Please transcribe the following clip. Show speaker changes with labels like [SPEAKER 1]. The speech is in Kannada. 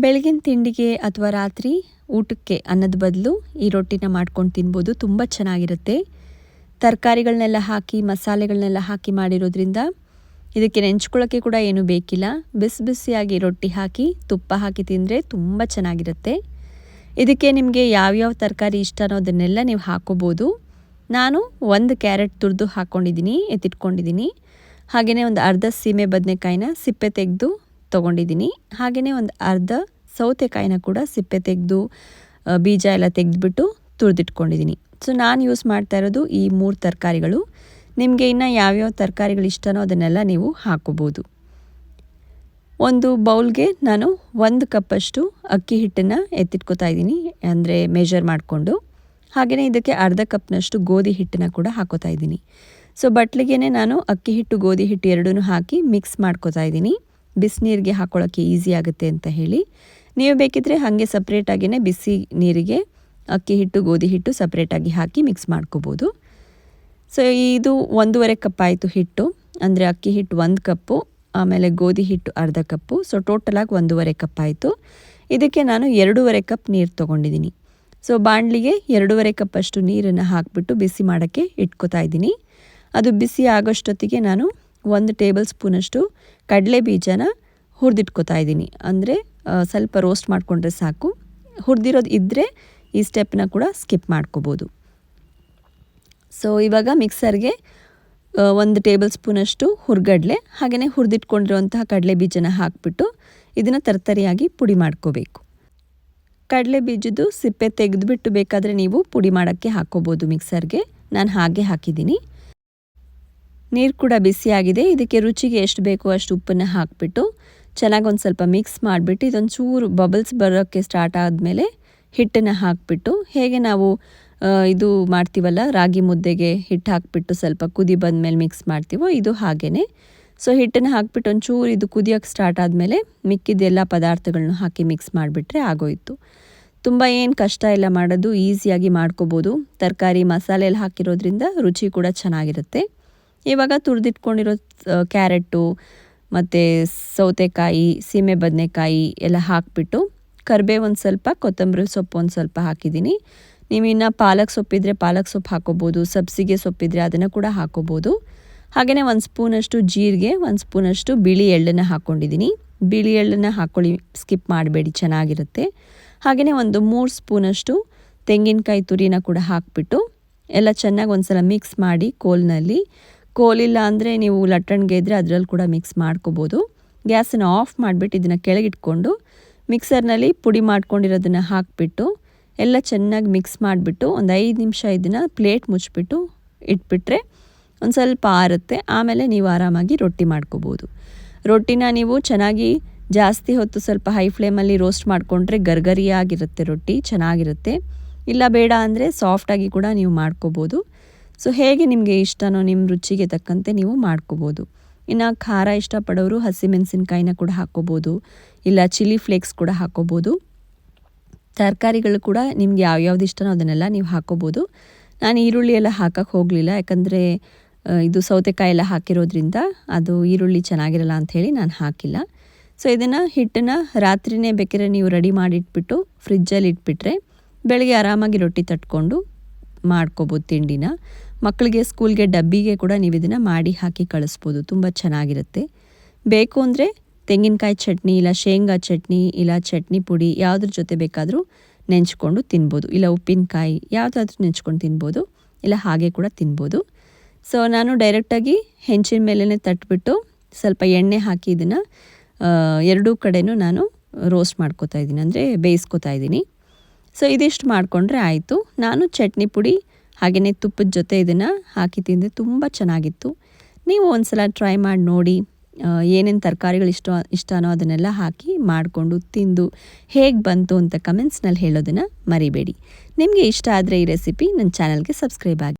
[SPEAKER 1] ಬೆಳಗಿನ ತಿಂಡಿಗೆ ಅಥವಾ ರಾತ್ರಿ ಊಟಕ್ಕೆ ಅನ್ನದ ಬದಲು ಈ ರೊಟ್ಟಿನ ಮಾಡ್ಕೊಂಡು ತಿನ್ಬೋದು. ತುಂಬ ಚೆನ್ನಾಗಿರುತ್ತೆ. ತರಕಾರಿಗಳನ್ನೆಲ್ಲ ಹಾಕಿ ಮಸಾಲೆಗಳನ್ನೆಲ್ಲ ಹಾಕಿ ಮಾಡಿರೋದ್ರಿಂದ ಇದಕ್ಕೆ ನೆಂಚ್ಕೊಳ್ಳೋಕ್ಕೆ ಕೂಡ ಏನೂ ಬೇಕಿಲ್ಲ. ಬಿಸಿ ಬಿಸಿಯಾಗಿ ರೊಟ್ಟಿ ಹಾಕಿ ತುಪ್ಪ ಹಾಕಿ ತಿಂದರೆ ತುಂಬ ಚೆನ್ನಾಗಿರುತ್ತೆ. ಇದಕ್ಕೆ ನಿಮಗೆ ಯಾವ್ಯಾವ ತರಕಾರಿ ಇಷ್ಟ ಅನ್ನೋದನ್ನೆಲ್ಲ ನೀವು ಹಾಕೋಬೋದು. ನಾನು 1 ಕ್ಯಾರೆಟ್ ತುರಿದು ಹಾಕ್ಕೊಂಡಿದ್ದೀನಿ, ಎತ್ತಿಟ್ಕೊಂಡಿದ್ದೀನಿ. ಹಾಗೆಯೇ ಒಂದು ಅರ್ಧ ಸೀಮೆ ಬದನೆಕಾಯಿನ ಸಿಪ್ಪೆ ತೆಗೆದು ತೊಗೊಂಡಿದ್ದೀನಿ. ಹಾಗೆಯೇ ಒಂದು ಅರ್ಧ ಸೌತೆಕಾಯಿನ ಕೂಡ ಸಿಪ್ಪೆ ತೆಗೆದು ಬೀಜ ಎಲ್ಲ ತೆಗೆದುಬಿಟ್ಟು ತುರಿದಿಟ್ಕೊಂಡಿದ್ದೀನಿ. ಸೊ ನಾನು ಯೂಸ್ ಮಾಡ್ತಾ ಇರೋದು ಈ 3 ತರಕಾರಿಗಳು. ನಿಮಗೆ ಇನ್ನು ಯಾವ್ಯಾವ ತರಕಾರಿಗಳು ಇಷ್ಟನೋ ಅದನ್ನೆಲ್ಲ ನೀವು ಹಾಕೋಬೋದು. ಒಂದು ಬೌಲ್ಗೆ ನಾನು 1 ಕಪ್ಪಷ್ಟು ಅಕ್ಕಿ ಹಿಟ್ಟನ್ನು ಎತ್ತಿಟ್ಕೊತಾ ಇದ್ದೀನಿ, ಅಂದರೆ ಮೆಜರ್ ಮಾಡಿಕೊಂಡು. ಹಾಗೆಯೇ ಇದಕ್ಕೆ ಅರ್ಧ ಕಪ್ನಷ್ಟು ಗೋಧಿ ಹಿಟ್ಟನ್ನು ಕೂಡ ಹಾಕೋತಾ ಇದ್ದೀನಿ. ಸೊ ಬಟ್ಲಿಗೆ ನಾನು ಅಕ್ಕಿ ಹಿಟ್ಟು ಗೋಧಿ ಹಿಟ್ಟು ಎರಡೂ ಹಾಕಿ ಮಿಕ್ಸ್ ಮಾಡ್ಕೋತಾ ಇದ್ದೀನಿ. ಬಿಸಿನೀರಿಗೆ ಹಾಕೊಳ್ಳೋಕ್ಕೆ ಈಸಿ ಆಗುತ್ತೆ ಅಂತ ಹೇಳಿ. ನೀವು ಬೇಕಿದ್ದರೆ ಹಾಗೆ ಸಪ್ರೇಟಾಗಿಯೇ ಬಿಸಿ ನೀರಿಗೆ ಅಕ್ಕಿ ಹಿಟ್ಟು ಗೋಧಿ ಹಿಟ್ಟು ಸಪ್ರೇಟಾಗಿ ಹಾಕಿ ಮಿಕ್ಸ್ ಮಾಡ್ಕೋಬೋದು. ಸೊ ಇದು 1.5 ಕಪ್ ಆಯಿತು ಹಿಟ್ಟು, ಅಂದರೆ ಅಕ್ಕಿ ಹಿಟ್ಟು 1 ಕಪ್ಪು, ಆಮೇಲೆ ಗೋಧಿ ಹಿಟ್ಟು ಅರ್ಧ ಕಪ್ಪು. ಸೊ ಟೋಟಲಾಗಿ 1.5 ಕಪ್ ಆಯಿತು. ಇದಕ್ಕೆ ನಾನು 2.5 ಕಪ್ ನೀರು ತೊಗೊಂಡಿದ್ದೀನಿ. ಸೊ ಬಾಣಲಿಗೆ 2.5 ಕಪ್ಪಷ್ಟು ನೀರನ್ನು ಹಾಕಿಬಿಟ್ಟು ಬಿಸಿ ಮಾಡೋಕ್ಕೆ ಇಟ್ಕೋತಾ ಇದ್ದೀನಿ. ಅದು ಬಿಸಿ ಆಗೋಷ್ಟೊತ್ತಿಗೆ ನಾನು 1 ಟೇಬಲ್ ಸ್ಪೂನಷ್ಟು ಕಡಲೆ ಬೀಜನ ಹುರಿದಿಟ್ಕೋತಾ ಇದ್ದೀನಿ. ಅಂದರೆ ಸ್ವಲ್ಪ ರೋಸ್ಟ್ ಮಾಡಿಕೊಂಡ್ರೆ ಸಾಕು. ಹುರಿದಿರೋದು ಇದ್ದರೆ ಈ ಸ್ಟೆಪ್ನ ಕೂಡ ಸ್ಕಿಪ್ ಮಾಡ್ಕೋಬೋದು. ಸೊ ಇವಾಗ ಮಿಕ್ಸರ್ಗೆ 1 ಟೇಬಲ್ ಸ್ಪೂನಷ್ಟು ಹುರ್ಗಡ್ಲೆ ಹಾಗೆಯೇ ಹುರಿದಿಟ್ಕೊಂಡಿರುವಂತಹ ಕಡಲೆ ಬೀಜನ ಹಾಕಿಬಿಟ್ಟು ಇದನ್ನು ತರ್ತರಿಯಾಗಿ ಪುಡಿ ಮಾಡ್ಕೋಬೇಕು. ಕಡಲೆ ಬೀಜದ್ದು ಸಿಪ್ಪೆ ತೆಗೆದುಬಿಟ್ಟು ಬೇಕಾದರೆ ನೀವು ಪುಡಿ ಮಾಡೋಕ್ಕೆ ಹಾಕ್ಕೋಬೋದು ಮಿಕ್ಸರ್ಗೆ. ನಾನು ಹಾಗೆ ಹಾಕಿದ್ದೀನಿ. ನೀರು ಕೂಡ ಬಿಸಿಯಾಗಿದೆ. ಇದಕ್ಕೆ ರುಚಿಗೆ ಎಷ್ಟು ಬೇಕೋ ಅಷ್ಟು ಉಪ್ಪನ್ನು ಹಾಕಿಬಿಟ್ಟು ಚೆನ್ನಾಗಿ ಒಂದು ಸ್ವಲ್ಪ ಮಿಕ್ಸ್ ಮಾಡಿಬಿಟ್ಟು ಇದೊಂದು ಚೂರು ಬಬಲ್ಸ್ ಬರೋಕ್ಕೆ ಸ್ಟಾರ್ಟ್ ಆದಮೇಲೆ ಹಿಟ್ಟನ್ನು ಹಾಕಿಬಿಟ್ಟು, ಹೇಗೆ ನಾವು ಇದು ಮಾಡ್ತೀವಲ್ಲ ರಾಗಿ ಮುದ್ದೆಗೆ ಹಿಟ್ಟು ಹಾಕಿಬಿಟ್ಟು ಸ್ವಲ್ಪ ಕುದಿ ಬಂದಮೇಲೆ ಮಿಕ್ಸ್ ಮಾಡ್ತೀವೋ ಇದು ಹಾಗೇ. ಸೊ ಹಿಟ್ಟನ್ನು ಹಾಕಿಬಿಟ್ಟು ಒಂಚೂರು ಇದು ಕುದಿಯೋಕ್ಕೆ ಸ್ಟಾರ್ಟ್ ಆದಮೇಲೆ ಮಿಕ್ಕಿದ್ದೆಲ್ಲ ಪದಾರ್ಥಗಳನ್ನ ಹಾಕಿ ಮಿಕ್ಸ್ ಮಾಡಿಬಿಟ್ರೆ ಆಗೋಯಿತು. ತುಂಬ ಏನು ಕಷ್ಟ ಇಲ್ಲ ಮಾಡೋದು, ಈಸಿಯಾಗಿ ಮಾಡ್ಕೋಬೋದು. ತರಕಾರಿ ಮಸಾಲೆ ಎಲ್ಲ ಹಾಕಿರೋದ್ರಿಂದ ರುಚಿ ಕೂಡ ಚೆನ್ನಾಗಿರುತ್ತೆ. ಇವಾಗ ತುರಿದಿಟ್ಕೊಂಡಿರೋ ಕ್ಯಾರೆಟು ಮತ್ತು ಸೌತೆಕಾಯಿ, ಸೀಮೆ ಬದನೆಕಾಯಿ ಎಲ್ಲ ಹಾಕಿಬಿಟ್ಟು ಕರಿಬೇವು ಒಂದು ಸ್ವಲ್ಪ, ಕೊತ್ತಂಬರಿ ಸೊಪ್ಪು ಒಂದು ಸ್ವಲ್ಪ ಹಾಕಿದ್ದೀನಿ. ನೀವು ಇನ್ನು ಪಾಲಕ್ ಸೊಪ್ಪಿದ್ರೆ ಪಾಲಕ್ ಸೊಪ್ಪು ಹಾಕೋಬೋದು, ಸಬ್ಸಿಗೆ ಸೊಪ್ಪಿದ್ರೆ ಅದನ್ನು ಕೂಡ ಹಾಕೋಬೋದು. ಹಾಗೆಯೇ 1 ಸ್ಪೂನಷ್ಟು ಜೀರಿಗೆ, 1 ಸ್ಪೂನಷ್ಟು ಬಿಳಿ ಎಳ್ಳನ್ನು ಹಾಕ್ಕೊಂಡಿದ್ದೀನಿ. ಬಿಳಿ ಎಳ್ಳನ್ನು ಹಾಕ್ಕೊಳ್ಳಿ, ಸ್ಕಿಪ್ ಮಾಡಬೇಡಿ, ಚೆನ್ನಾಗಿರುತ್ತೆ. ಹಾಗೆಯೇ ಒಂದು 3 ಸ್ಪೂನಷ್ಟು ತೆಂಗಿನಕಾಯಿ ತುರಿನ ಕೂಡ ಹಾಕಿಬಿಟ್ಟು ಎಲ್ಲ ಚೆನ್ನಾಗಿ ಒಂದು ಸಲ ಮಿಕ್ಸ್ ಮಾಡಿ ಕೋಲಿಲ್ಲ ಅಂದರೆ ನೀವು ಲಟ್ಟಣಿಗೆ ಇದ್ದರೆ ಅದರಲ್ಲಿ ಕೂಡ ಮಿಕ್ಸ್ ಮಾಡ್ಕೋಬೋದು. ಗ್ಯಾಸನ್ನು ಆಫ್ ಮಾಡಿಬಿಟ್ಟು ಇದನ್ನು ಕೆಳಗಿಟ್ಕೊಂಡು ಮಿಕ್ಸರ್ನಲ್ಲಿ ಪುಡಿ ಮಾಡ್ಕೊಂಡಿರೋದನ್ನು ಹಾಕಿಬಿಟ್ಟು ಎಲ್ಲ ಚೆನ್ನಾಗಿ ಮಿಕ್ಸ್ ಮಾಡಿಬಿಟ್ಟು ಒಂದು 5 ನಿಮಿಷ ಇದನ್ನು ಪ್ಲೇಟ್ ಮುಚ್ಚಿಬಿಟ್ಟು ಇಟ್ಬಿಟ್ರೆ ಒಂದು ಸ್ವಲ್ಪ ಆರುತ್ತೆ. ಆಮೇಲೆ ನೀವು ಆರಾಮಾಗಿ ರೊಟ್ಟಿ ಮಾಡ್ಕೋಬೋದು. ರೊಟ್ಟಿನ ನೀವು ಚೆನ್ನಾಗಿ ಜಾಸ್ತಿ ಹೊತ್ತು ಸ್ವಲ್ಪ ಹೈ ಫ್ಲೇಮಲ್ಲಿ ರೋಸ್ಟ್ ಮಾಡಿಕೊಂಡ್ರೆ ಗರ್ಗರಿಯಾಗಿರುತ್ತೆ ರೊಟ್ಟಿ, ಚೆನ್ನಾಗಿರುತ್ತೆ. ಇಲ್ಲ ಬೇಡ ಅಂದರೆ ಸಾಫ್ಟಾಗಿ ಕೂಡ ನೀವು ಮಾಡ್ಕೋಬೋದು. ಸೊ ಹೇಗೆ ನಿಮಗೆ ಇಷ್ಟನೋ ನಿಮ್ಮ ರುಚಿಗೆ ತಕ್ಕಂತೆ ನೀವು ಮಾಡ್ಕೋಬೋದು. ಇನ್ನು ಖಾರ ಇಷ್ಟಪಡೋರು ಹಸಿಮೆಣಸಿನ್ಕಾಯಿನ ಕೂಡ ಹಾಕ್ಕೋಬೋದು, ಇಲ್ಲ ಚಿಲ್ಲಿ ಫ್ಲೇಕ್ಸ್ ಕೂಡ ಹಾಕ್ಕೋಬೋದು. ತರಕಾರಿಗಳು ಕೂಡ ನಿಮ್ಗೆ ಯಾವ್ಯಾವ್ದು ಇಷ್ಟನೋ ಅದನ್ನೆಲ್ಲ ನೀವು ಹಾಕ್ಕೋಬೋದು. ನಾನು ಈರುಳ್ಳಿ ಎಲ್ಲ ಹಾಕಕ್ಕೆ ಹೋಗಲಿಲ್ಲ, ಯಾಕಂದರೆ ಇದು ಸೌತೆಕಾಯಿ ಎಲ್ಲ ಹಾಕಿರೋದ್ರಿಂದ ಅದು ಈರುಳ್ಳಿ ಚೆನ್ನಾಗಿರಲ್ಲ ಅಂಥೇಳಿ ನಾನು ಹಾಕಿಲ್ಲ. ಸೊ ಇದನ್ನು ಹಿಟ್ಟನ್ನು ರಾತ್ರಿಯೇ ಬೇಕಾದ್ರೆ ನೀವು ರೆಡಿ ಮಾಡಿಟ್ಬಿಟ್ಟು ಫ್ರಿಜ್ಜಲ್ಲಿ ಇಟ್ಬಿಟ್ರೆ ಬೆಳಗ್ಗೆ ಆರಾಮಾಗಿ ರೊಟ್ಟಿ ತಟ್ಕೊಂಡು ಮಾಡ್ಕೋಬೋದು ತಿಂಡಿನ. ಮಕ್ಕಳಿಗೆ ಸ್ಕೂಲ್ಗೆ ಡಬ್ಬಿಗೆ ಕೂಡ ನೀವು ಇದನ್ನು ಮಾಡಿ ಹಾಕಿ ಕಳಿಸ್ಬೋದು, ತುಂಬ ಚೆನ್ನಾಗಿರುತ್ತೆ. ಬೇಕು ಅಂದರೆ ತೆಂಗಿನಕಾಯಿ ಚಟ್ನಿ, ಇಲ್ಲ ಶೇಂಗಾ ಚಟ್ನಿ, ಇಲ್ಲ ಚಟ್ನಿ ಪುಡಿ ಯಾವುದ್ರ ಜೊತೆ ಬೇಕಾದರೂ ನೆಂಚ್ಕೊಂಡು ತಿನ್ಬೋದು. ಇಲ್ಲ ಉಪ್ಪಿನಕಾಯಿ ಯಾವುದಾದ್ರೂ ನೆಂಚ್ಕೊಂಡು ತಿನ್ಬೋದು, ಇಲ್ಲ ಹಾಗೆ ಕೂಡ ತಿನ್ಬೋದು. ಸೊ ನಾನು ಡೈರೆಕ್ಟಾಗಿ ಹೆಂಚಿನ ಮೇಲೇ ತಟ್ಬಿಟ್ಟು ಸ್ವಲ್ಪ ಎಣ್ಣೆ ಹಾಕಿ ಇದನ್ನು ಎರಡೂ ಕಡೆನೂ ನಾನು ರೋಸ್ಟ್ ಮಾಡ್ಕೋತಾ ಇದ್ದೀನಿ, ಅಂದರೆ ಬೇಯಿಸ್ಕೊತಾ ಇದ್ದೀನಿ. ಸೊ ಇದಿಷ್ಟು ಮಾಡಿಕೊಂಡ್ರೆ ಆಯಿತು. ನಾನು ಚಟ್ನಿ ಪುಡಿ ಹಾಗೆಯೇ ತುಪ್ಪದ ಜೊತೆ ಇದನ್ನು ಹಾಕಿ ತಿಂದರೆ ತುಂಬ ಚೆನ್ನಾಗಿತ್ತು. ನೀವು ಒಂದು ಸಲ ಟ್ರೈ ಮಾಡಿ ನೋಡಿ. ಏನೇನು ತರಕಾರಿಗಳು ಇಷ್ಟನೋ ಅದನ್ನೆಲ್ಲ ಹಾಕಿ ಮಾಡಿಕೊಂಡು ತಿಂದು ಹೇಗೆ ಬಂತು ಅಂತ ಕಮೆಂಟ್ಸ್ನಲ್ಲಿ ಹೇಳೋದನ್ನು ಮರಿಬೇಡಿ. ನಿಮಗೆ ಇಷ್ಟ ಆದರೆ ಈ ರೆಸಿಪಿ ನನ್ನ ಚಾನಲ್ಗೆ ಸಬ್ಸ್ಕ್ರೈಬ್ ಆಗಿ.